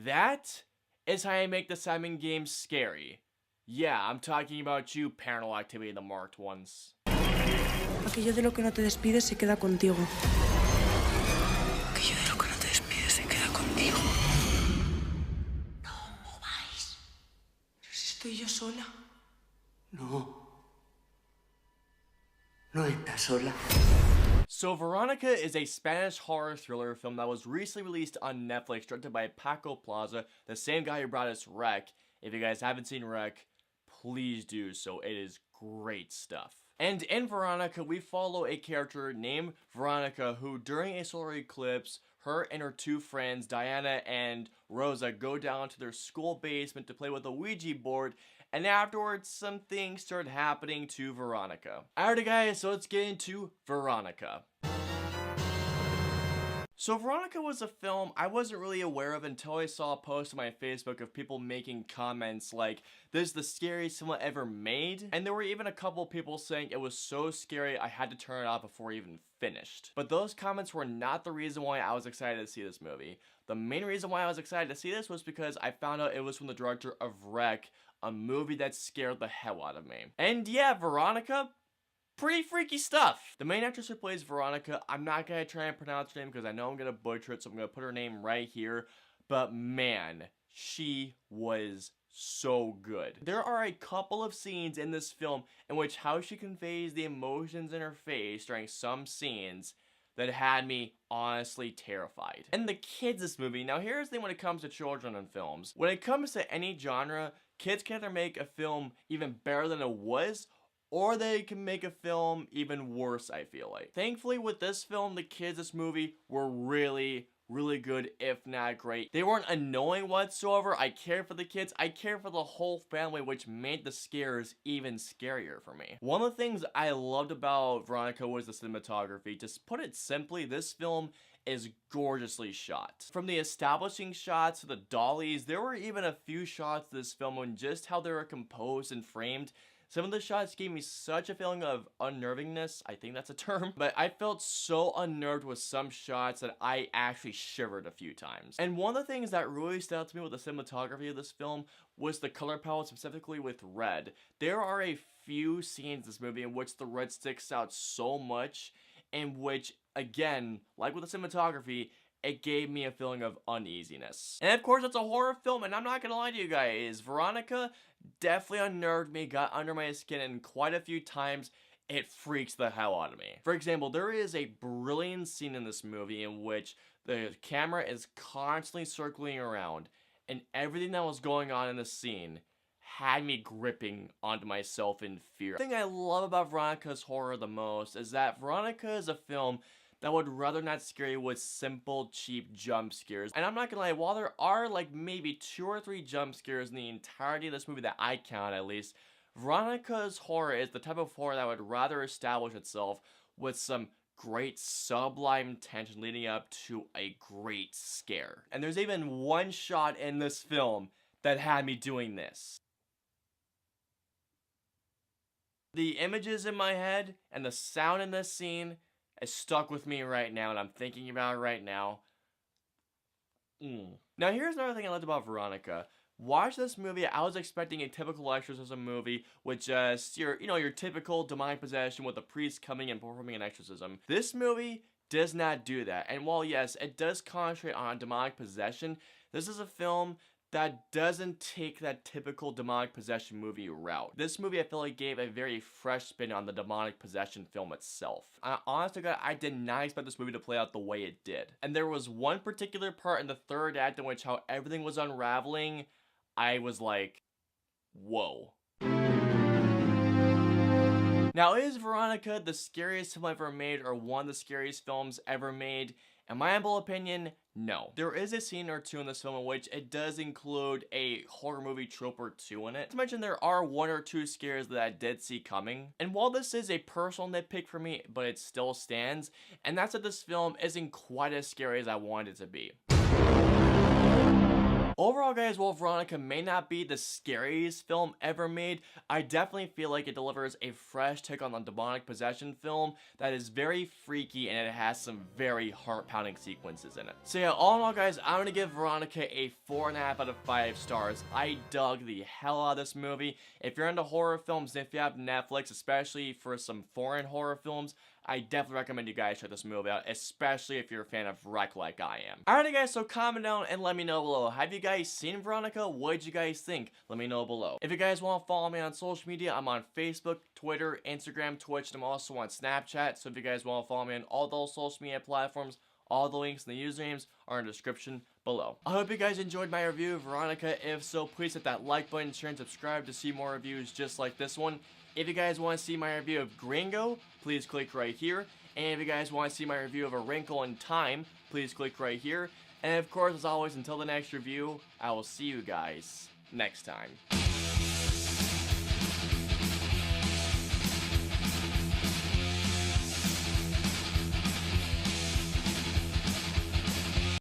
That is how you make the Simon game scary. Yeah, I'm talking about you, Paranormal Activity, the marked ones. Aquello de lo que no te despides se queda contigo. Aquello de lo que no te despides se queda contigo. No mováis. Pero si estoy yo sola. No. No estás sola. So Veronica is a Spanish horror thriller film that was recently released on Netflix, directed by Paco Plaza, the same guy who brought us Wreck. If you guys haven't seen Wreck, please do so. It is great stuff. And in Veronica, we follow a character named Veronica who, during a solar eclipse, her and her two friends, Diana and Rosa, go down to their school basement to play with a Ouija board, and afterwards, some things start happening to Veronica. Alrighty guys, so let's get into Veronica. So Veronica was a film I wasn't really aware of until I saw a post on my Facebook of people making comments like, "This is the scariest film ever made," and there were even a couple people saying it was so scary I had to turn it off before I even finished. But those comments were not the reason why I was excited to see this movie. The main reason why I was excited to see this was because I found out it was from the director of Wreck, a movie that scared the hell out of me. And yeah, Veronica, pretty freaky stuff. The main actress who plays Veronica, I'm not gonna try and pronounce her name because I know I'm gonna butcher it, so I'm gonna put her name right here. But man, she was so good. There are a couple of scenes in this film in which how she conveys the emotions in her face during some scenes that had me honestly terrified. And the kids in this movie, now here's the thing when it comes to children in films. When it comes to any genre, kids can either make a film even better than it was, or they can make a film even worse, I feel like. Thankfully, with this film, the kids in this movie were really good, if not great. They weren't annoying whatsoever. I cared for the kids. I cared for the whole family, which made the scares even scarier for me. One of the things I loved about Veronica was the cinematography. To put it simply, this film is gorgeously shot. From the establishing shots to the dollies, there were even a few shots of this film and just how they were composed and framed. Some of the shots gave me such a feeling of unnervingness, I think that's a term, but I felt so unnerved with some shots that I actually shivered a few times. And one of the things that really stood out to me with the cinematography of this film was the color palette, specifically with red. There are a few scenes in this movie in which the red sticks out so much, in which, again, like with the cinematography, it gave me a feeling of uneasiness. And of course, it's a horror film, and I'm not gonna lie to you guys, Veronica definitely unnerved me, got under my skin, and quite a few times, it freaks the hell out of me. For example, there is a brilliant scene in this movie in which the camera is constantly circling around, and everything that was going on in the scene had me gripping onto myself in fear. The thing I love about Veronica's horror the most is that Veronica is a film that would rather not scare you with simple, cheap jump scares. And I'm not gonna lie, while there are like maybe 2 or 3 jump scares in the entirety of this movie that I count at least, Veronica's horror is the type of horror that would rather establish itself with some great sublime tension leading up to a great scare. And there's even one shot in this film that had me doing this. The images in my head and the sound in this scene is stuck with me right now, and I'm thinking about it right now. Now here's another thing I loved about Veronica. Watch this movie, I was expecting a typical exorcism movie with just your typical demonic possession with a priest coming and performing an exorcism. This movie does not do that. And while yes, it does concentrate on demonic possession, this is a film that doesn't take that typical demonic possession movie route. This movie I feel like gave a very fresh spin on the demonic possession film itself. Honestly, God, I did not expect this movie to play out the way it did. And there was one particular part in the third act in which how everything was unraveling, I was like, whoa. Now, is Veronica the scariest film ever made or one of the scariest films ever made? In my humble opinion, no. There is a scene or two in this film in which it does include a horror movie trope or two in it. To mention, there are 1 or 2 scares that I did see coming. And while this is a personal nitpick for me, but it still stands, and that's that this film isn't quite as scary as I wanted it to be. Overall, guys, while Veronica may not be the scariest film ever made, I definitely feel like it delivers a fresh take on the demonic possession film that is very freaky, and it has some very heart-pounding sequences in it. So yeah, all in all, guys, I'm gonna give Veronica a 4.5 out of 5 stars. I dug the hell out of this movie. If you're into horror films, and if you have Netflix, especially for some foreign horror films, I definitely recommend you guys check this movie out, especially if you're a fan of Wreck like I am. Alrighty guys, so comment down and let me know below. Have you guys seen Veronica? What did you guys think? Let me know below. If you guys want to follow me on social media, I'm on Facebook, Twitter, Instagram, Twitch, and I'm also on Snapchat. So if you guys want to follow me on all those social media platforms, all the links and the usernames are in the description below. I hope you guys enjoyed my review of Veronica. If so, please hit that like button, share, and subscribe to see more reviews just like this one. If you guys want to see my review of Gringo, please click right here. And if you guys want to see my review of A Wrinkle in Time, please click right here. And of course, as always, until the next review, I will see you guys next time.